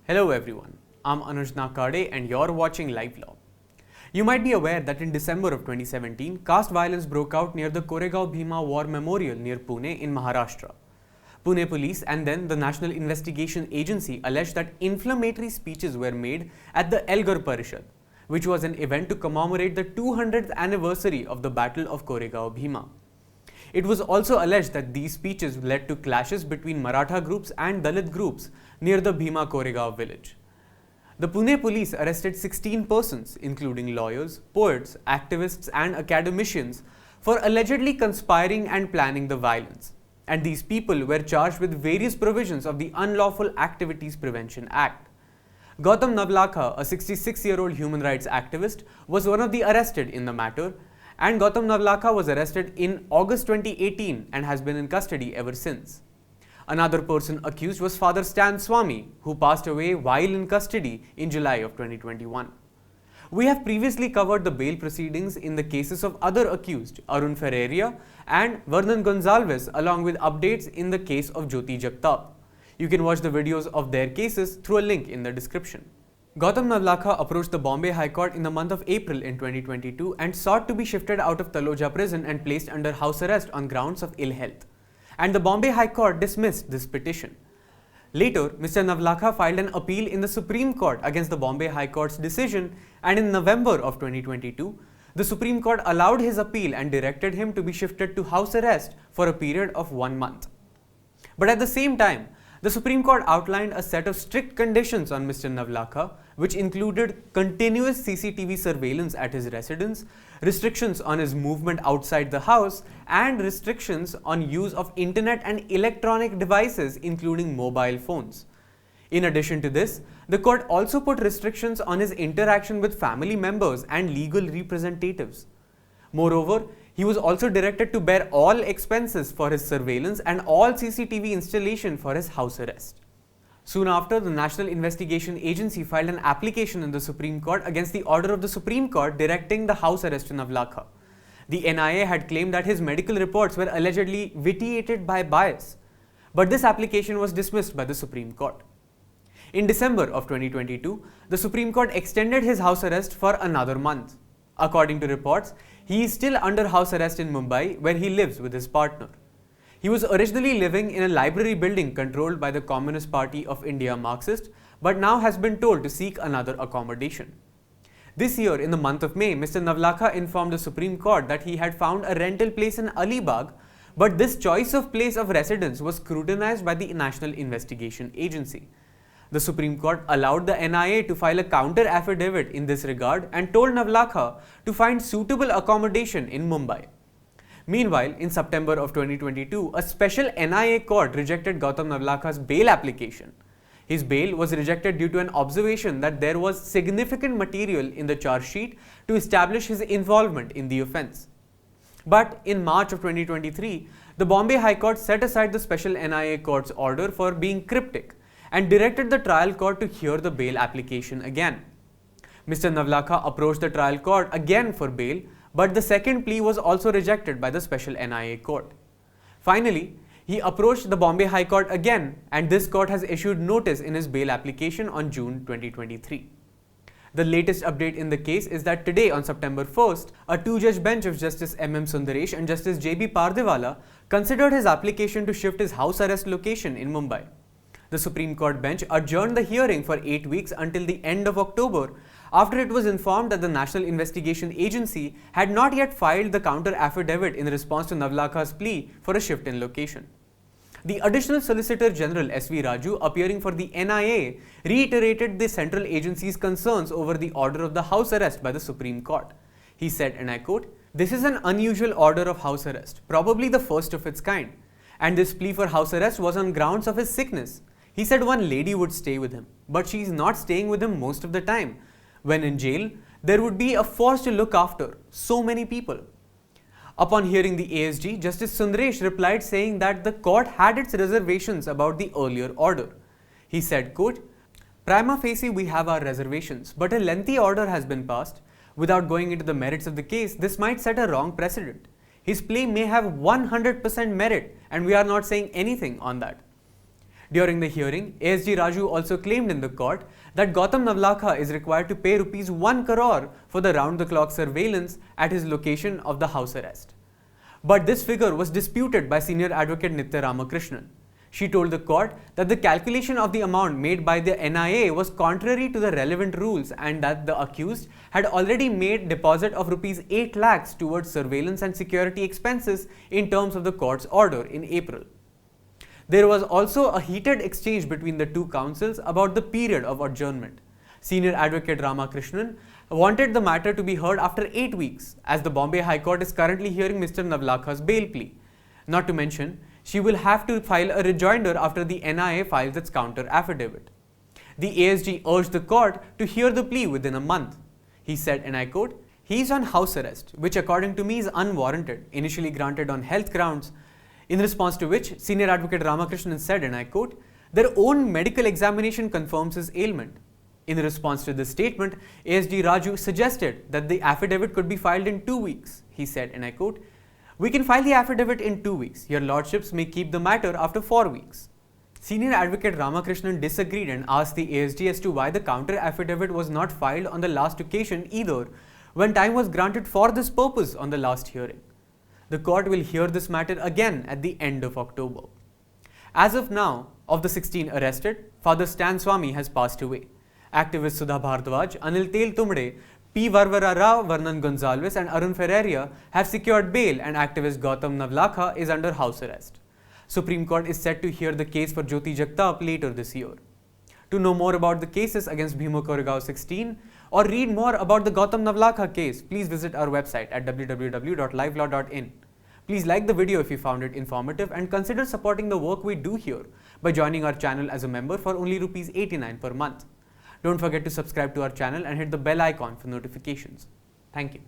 Hello everyone, I'm Anuj Nakade and you're watching Live Law. You might be aware that in December of 2017, caste violence broke out near the Koregaon Bhima War Memorial near Pune in Maharashtra. Pune police and then the National Investigation Agency alleged that inflammatory speeches were made at the Elgar Parishad, which was an event to commemorate the 200th anniversary of the Battle of Koregaon Bhima. It was also alleged that these speeches led to clashes between Maratha groups and Dalit groups near the Bhima Koregaon village. The Pune police arrested 16 persons, including lawyers, poets, activists and academicians, for allegedly conspiring and planning the violence. And these people were charged with various provisions of the Unlawful Activities Prevention Act. Gautam Navlakha, a 66-year-old human rights activist, was one of the arrested in the matter, and Gautam Navlakha was arrested in August 2018 and has been in custody ever since. Another person accused was Father Stan Swami, who passed away while in custody in July of 2021. We have previously covered the bail proceedings in the cases of other accused, Arun Ferreira and Vernon Gonzalez, along with updates in the case of Jyoti Jagtap. You can watch the videos of their cases through a link in the description. Gautam Navlakha approached the Bombay High Court in the month of April in 2022 and sought to be shifted out of Taloja prison and placed under house arrest on grounds of ill health. And the Bombay High Court dismissed this petition. Later, Mr. Navlakha filed an appeal in the Supreme Court against the Bombay High Court's decision, and in November of 2022, the Supreme Court allowed his appeal and directed him to be shifted to house arrest for a period of 1 month. But at the same time, the Supreme Court outlined a set of strict conditions on Mr. Navlakha, which included continuous CCTV surveillance at his residence, restrictions on his movement outside the house, and restrictions on use of internet and electronic devices, including mobile phones. In addition to this, the court also put restrictions on his interaction with family members and legal representatives. Moreover, he was also directed to bear all expenses for his surveillance and all CCTV installation for his house arrest. Soon after, the National Investigation Agency filed an application in the Supreme Court against the order of the Supreme Court directing the house arrest to Navlakha. The NIA had claimed that his medical reports were allegedly vitiated by bias, but this application was dismissed by the Supreme Court. In December of 2022, the Supreme Court extended his house arrest for another month. According to reports, he is still under house arrest in Mumbai, where he lives with his partner. He was originally living in a library building controlled by the Communist Party of India Marxist, but now has been told to seek another accommodation. This year, in the month of May, Mr. Navlakha informed the Supreme Court that he had found a rental place in Alibag, but this choice of place of residence was scrutinized by the National Investigation Agency. The Supreme Court allowed the NIA to file a counter affidavit in this regard and told Navlakha to find suitable accommodation in Mumbai. Meanwhile, in September of 2022, a special NIA court rejected Gautam Navlakha's bail application. His bail was rejected due to an observation that there was significant material in the charge sheet to establish his involvement in the offence. But in March of 2023, the Bombay High Court set aside the special NIA court's order for being cryptic and directed the trial court to hear the bail application again. Mr. Navlakha approached the trial court again for bail, but the second plea was also rejected by the special NIA court. Finally, he approached the Bombay High Court again, and this court has issued notice in his bail application on June 2023. The latest update in the case is that today, on September 1st, a two-judge bench of Justice Sundresh and Justice Pardiwala considered his application to shift his house arrest location in Mumbai. The Supreme Court bench adjourned the hearing for 8 weeks until the end of October, after it was informed that the National Investigation Agency had not yet filed the counter affidavit in response to Navlakha's plea for a shift in location. The Additional Solicitor General S.V. Raju, appearing for the NIA, reiterated the central agency's concerns over the order of the house arrest by the Supreme Court. He said, and I quote, "This is an unusual order of house arrest, probably the first of its kind, and this plea for house arrest was on grounds of his sickness. He said one lady would stay with him, but she is not staying with him most of the time. When in jail, there would be a force to look after so many people." Upon hearing the ASG, Justice Sundresh replied saying that the court had its reservations about the earlier order. He said, quote, "Prima facie we have our reservations, but a lengthy order has been passed. Without going into the merits of the case, this might set a wrong precedent. His plea may have 100% merit, and we are not saying anything on that." During the hearing, ASG Raju also claimed in the court that Gautam Navlakha is required to pay rupees 1 crore for the round-the-clock surveillance at his location of the house arrest. But this figure was disputed by senior advocate Nitya Ramakrishnan. She told the court that the calculation of the amount made by the NIA was contrary to the relevant rules and that the accused had already made deposit of rupees 8 lakhs towards surveillance and security expenses in terms of the court's order in April. There was also a heated exchange between the two counsels about the period of adjournment. Senior advocate Ramakrishnan wanted the matter to be heard after 8 weeks, as the Bombay High Court is currently hearing Mr. Navlakha's bail plea. Not to mention, she will have to file a rejoinder after the NIA files its counter affidavit. The ASG urged the court to hear the plea within a month. He said, and I quote, "He is on house arrest, which according to me is unwarranted, initially granted on health grounds." In response to which, senior advocate Ramakrishnan said, and I quote, "Their own medical examination confirms his ailment." In response to this statement, ASG Raju suggested that the affidavit could be filed in 2 weeks. He said, and I quote, "We can file the affidavit in 2 weeks. Your lordships may keep the matter after 4 weeks. Senior advocate Ramakrishnan disagreed and asked the ASG as to why the counter affidavit was not filed on the last occasion either, when time was granted for this purpose on the last hearing. The court will hear this matter again at the end of October. As of now, of the 16 arrested, Father Stan Swami has passed away. Activists Sudha Bhardwaj, Anil Tel Tumde, P. Varvara Rao, Vernon Gonzalez and Arun Ferreira have secured bail and activist Gautam Navlakha is under house arrest. Supreme Court is set to hear the case for Jyoti Jagtap later this year. To know more about the cases against Bhima Koregaon 16 or read more about the Gautam Navlakha case, please visit our website at www.livelaw.in. Please like the video if you found it informative and consider supporting the work we do here by joining our channel as a member for only ₹89 per month. Don't forget to subscribe to our channel and hit the bell icon for notifications. Thank you.